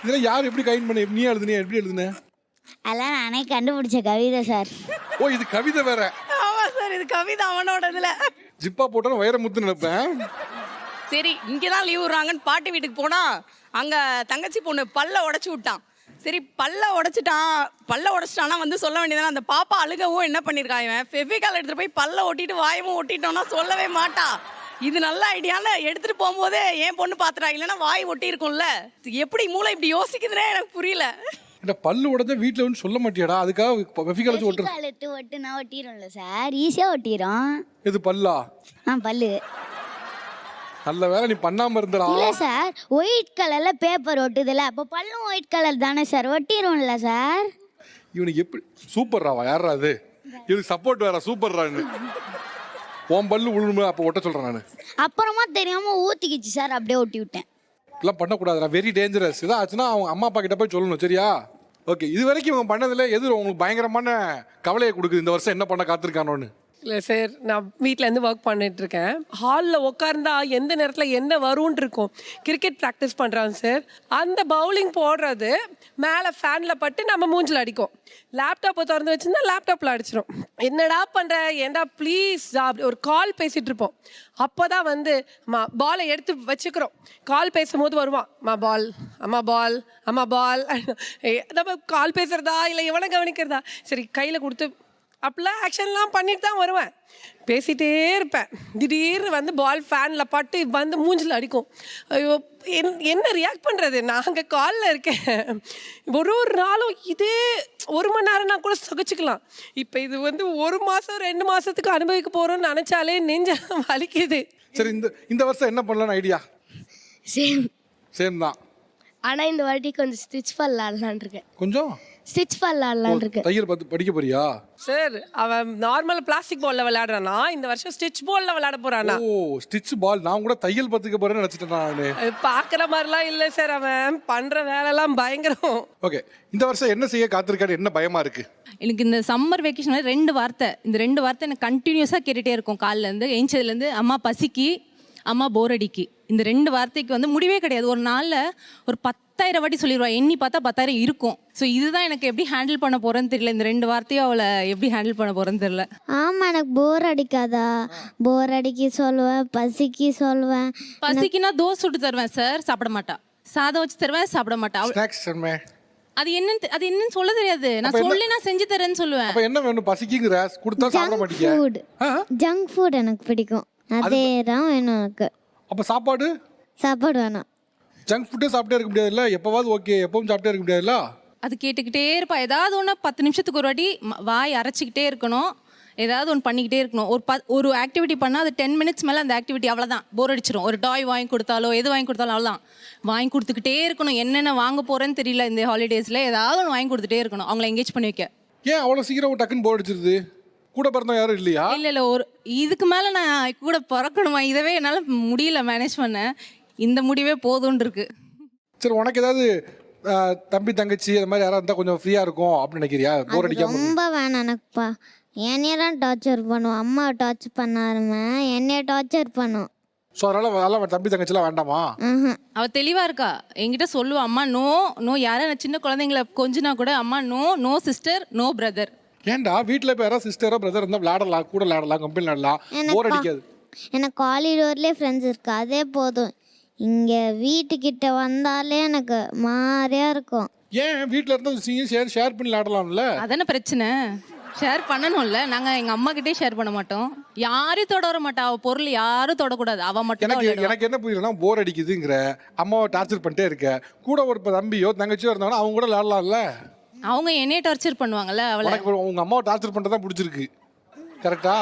இதெல்லாம் யார் எப்படி கைண்ட் பண்ண? நீ எழுதுனே எப்படி எழுதுன? அதெல்லாம் நானே கண்டுபிடிச்ச கவிதை சார். ஓ இது கவிதை வேற. ஆமா சார், இது கவிதை அவனோடதுல. ஜிப்பா போட்டா வைரமுத்து நினைப்பேன். சரி, இங்கதான் லீவ் விடுறாங்கன்னு பாட்டி வீட்டுக்கு போனா அங்க தங்கச்சி பொண்ணு பல்ல உடைச்சு விட்டான். சரி, பல்ல உடைச்சிட்டானா வந்து சொல்ல வேண்டியதானே. அந்த பாப்பா அழுகவும் என்ன பண்ணிருக்கான் இவன், ஃபெவிகால் எடுத்துட்டு போய் பல்ல ஒட்டிட்டு வாயமும் ஒட்டிட்டோம்னா சொல்லவே மாட்டா. இது நல்ல ஐடியான்னு எடுத்துட்டு போகும்போதே என் பொண்ணு பாத்துட்டா, இல்லைன்னா வாய் ஒட்டி இருக்கும்ல. எப்படி மூளை இப்படி யோசிக்குதுன்னே எனக்கு புரியல. இந்த பல்லு உடஞ்ச வீட்டுல வந்து சொல்ல மாட்டியாடா? அதுக்காக வெஃபிகால் வச்சு ஒட்டுற. எடுத்து ஒட்டுனா ஒட்டிடும்ல சார், ஈஸியா ஒட்டிடும். இது பல்லா? பல்லு. நல்ல வேலை நீ பண்ணாம இருந்தடா. இல்ல சார், ஒயிட் கலர்ல பேப்பர் ஒட்டுதுல, அப்ப பல்லும் ஒயிட் கலர் தானே சார், ஒட்டிடும்ல சார். இவனுக்கு எப்படி சூப்பர்ராவா? யாரா அது? இவனுக்கு சப்போர்ட் வேற சூப்பர்ரான்னு. உன் பல்லு உழுமை அப்ப ஒட்ட சொல்றேன் நானு. அப்புறமா தெரியாம ஊத்திக்கிச்சு சார், அப்படியே ஒட்டி விட்டேன். இதெல்லாம் பண்ணக்கூடாதுடா, வெரி டேஞ்சரஸ். இதான் ஆச்சுன்னா அவங்க அம்மா அப்பா கிட்ட போய் சொல்லணும், சரியா? ஓகே, இது வரைக்கும் இவங்க பண்ணதுல எது உங்களுக்கு பயங்கரமான கவலையை கொடுக்குது? இந்த வருஷம் என்ன பண்ண காத்திருக்கானோன்னு. இல்லை சார், நான் வீட்டிலேருந்து ஒர்க் பண்ணிட்டுருக்கேன். ஹாலில் உட்கார்ந்தா எந்த நேரத்தில் என்ன வரும்னு இருக்கும். கிரிக்கெட் ப்ராக்டிஸ் பண்ணுறாங்க சார். அந்த பவுலிங் போடுறது மேலே ஃபேனில் பட்டு நம்ம மூஞ்சில் அடிக்கும். லேப்டாப்பை திறந்து வச்சுருந்தா லேப்டாப்பில் அடிச்சிடும். என்னடா பண்ணுற, ஏண்டா ப்ளீஸ், அப்படி ஒரு கால் பேசிகிட்டு இருப்போம். அப்போ தான் வந்து அம்மா பாலை எடுத்து வச்சுக்கிறோம். கால் பேசும்போது வருவான், அம்மா பால், அம்மா பால், அம்மா பால். நம்ம கால் பேசுகிறதா இல்லை எவனை கவனிக்கிறதா, சரி கையில் கொடுத்து அப்படிலாம் ஆக்ஷன்லாம் பண்ணிட்டு தான் வருவேன். பேசிகிட்டே இருப்பேன். திடீர்னு வந்து பால் ஃபேனில் பட்டு வந்து மூஞ்சில் அடிக்கும். ஐயோ, என்ன ரியாக்ட் பண்ணுறது? நான் அங்கே காலில் இருக்கேன். ஒரு நாளும் இதே 1 மணி நேரம்னா கூட சகிச்சுக்கலாம். இப்போ இது வந்து 1 மாதம் 2 மாதத்துக்கு அனுபவிக்க போகிறோன்னு நினச்சாலே நெஞ்ச வலிக்குது. சரி, இந்த வருஷம் என்ன பண்ணலான்னு ஐடியா? சேம் தான். ஆனால் இந்த வாட்டி கொஞ்சம் ஸ்டிச் பண்ணலான்னு இருக்கேன். கொஞ்சம் ஸ்டிச் பண்ணலான்னு இருக்கேன். தையல் பார்த்து படிக்க போறியா? சார், அவன் நார்மல் பிளாஸ்டிக் பால்ல விளையாடுறானா, இந்த வருஷம் ஸ்டிச் பால்ல விளையாட போறானா? ஓ, ஸ்டிச் பால். நான் கூட தையல் பார்த்துக்க போறேன்னு நினைச்சிட்டேன் நானு. பாக்குற மாதிரிலாம் இல்லை சார், அவன் பண்ற வேலைலாம் பயங்கரம். ஓகே, இந்த வருஷம் என்ன செய்ய காத்திருக்காரு? என்ன பயமா இருக்கு? எனக்கு இந்த சம்மர் வெக்கேஷன்ல 2 வார்த்தை, இந்த 2 வார்த்தை எனக்கு கண்டினியூஸாக கேட்டுகிட்டே இருக்கும். காலில் இருந்து ஏஞ்சதுலேருந்து, அம்மா பசிக்கு, அம்மா போர் அடிக்கு. இந்த 2 வார்த்தைக்கு வந்து முடிவே கிடையாது. ஒரு நாளில் ஒரு 10,000 வாட்டி சொல்லிடுவா. எண்ணி பார்த்தா 10,000 இருக்கும். ஸோ இதுதான் எனக்கு எப்படி ஹேண்டில் பண்ண போகிறேன்னு தெரியல. இந்த 2 வார்த்தையும் அவளை எப்படி ஹேண்டில் பண்ண போகிறேன்னு தெரியல. ஆமா, எனக்கு போர் அடிக்காதா? போர் அடிக்கி சொல்லுவேன், பசிக்கு சொல்லுவேன். பசிக்குன்னா தோசை சுட்டு தருவேன் சார், சாப்பிட மாட்டா. சாதம் வச்சு தருவேன், சாப்பிட மாட்டா. ஸ்நாக்ஸ் தரமே. அது என்னன்னு சொல்ல தெரியாது. நான் சொல்லி நான் செஞ்சு தரேன்னு சொல்லுவேன். அப்ப என்ன வேணும்? பசிக்குங்கிற கொடுத்தா சாப்பிட மாட்டீங்க. ஜங்க் ஃபுட் எனக்கு பிடிக்கும், அதே தான் வேணும் எனக்கு. அப்ப சாப்பாடு வேணாம். ஜங்க் ஃபுட்டே சாப்பிட்டே இருக்க முடியாதுல்ல? எப்பவாவது ஓகே, எப்பவும் சாப்பிட்டே இருக்க முடியாதுல்ல? அது கேட்டுக்கிட்டே இருப்பா. ஏதாவது ஒன்று 10 நிமிஷத்துக்கு ஒரு வாட்டி வாய் அரைச்சிக்கிட்டே இருக்கணும். ஏதாவது ஒன்று பண்ணிக்கிட்டே இருக்கணும். ஒரு ஆக்டிவிட்டி பண்ணால் அது 10 மினிட்ஸ் மேலே அந்த ஆக்டிவிட்டி அவ்வளோதான், போர் அடிச்சிடும். ஒரு டாய் வாங்கி கொடுத்தாலோ எது வாங்கி கொடுத்தாலும் அவ்வளோதான். வாங்கி கொடுத்துக்கிட்டே இருக்கணும். என்னென்ன வாங்க போகிறேன்னு தெரியல. இந்த ஹாலிடேஸில் ஏதாவது ஒன்று வாங்கி கொடுத்துட்டே இருக்கணும், அவங்கள எங்கேஜ் பண்ணி வைக்க. ஏன் அவ்வளோ சீக்கிரம் டக்குன்னு போர் அடிச்சிருது? கூட பிறந்தவங்க யாரும் இல்லையா? இல்லை, ஒரு இதுக்கு மேலே நான் கூட பிறக்கணுமா? இதவே என்னால் முடியல மேனேஜ் பண்ண. இந்த முடிவே போதும்னு இருக்கு. சரி, உனக்கு ஏதாவது தம்பி தங்கச்சி அது மாதிரி யாராவது இருந்தால் கொஞ்சம் ஃப்ரீயாக இருக்கும் அப்படின்னு நினைக்கிறியா? போர் அடிக்காம ரொம்ப வேணாம் எனக்குப்பா. என்னைய தான் டார்ச்சர் பண்ணுவோம். அம்மா டார்ச்சர் பண்ணாருமே, என்னைய டார்ச்சர் பண்ணும். ஸோ அதனால தம்பி தங்கச்சிலாம் வேண்டாமா? அவ தெளிவா இருக்கா. என்கிட்ட சொல்லுவா, அம்மா நோ யாரும் சின்ன குழந்தைங்களை கொஞ்சினா கூட அம்மா நோ சிஸ்டர், நோ பிரதர். ஏன்டா வீட்டில் இப்போ யாராவது சிஸ்டரோ பிரதர் இருந்தால் விளையாடலாம், கூட விளையாடலாம், கம்பெனி விளையாடலாம், போர் அடிக்காது. எனக்கு காலிடோர்லேயே ஃப்ரெண்ட்ஸ் இருக்கு, அதே போதும். இங்கே வீட்டுக்கிட்ட வந்தாலே எனக்கு மாதிரியா இருக்கும். ஏன் வீட்டில் இருந்தால் ஷேர் பண்ணி விளையாடலாம்ல? அதான பிரச்சனை. ஷேர் பண்ணணும்ல. நாங்க எங்க அம்மா கிட்டே ஷேர் பண்ண மாட்டோம். யாரையும் தொட வர மாட்டா. அவ பொருள் யாரும் தொடக்கூடாது, அவ மட்டும். எனக்கு என்ன புரியலன்னா, போர் அடிக்குதுங்கிற, அம்மாவை டார்ச்சர் பண்ணிட்டே இருக்க, கூட ஒரு தம்பியோ தங்கச்சியோ இருந்தாங்கன்னா அவங்க கூட விளையாடலாம்ல. அவங்க என்னைய டார்ச்சர் பண்ணுவாங்கல்ல. அவளை உங்க அம்மாவை டார்ச்சர் பண்ணுறதா பிடிச்சிருக்கு, கரெக்டா?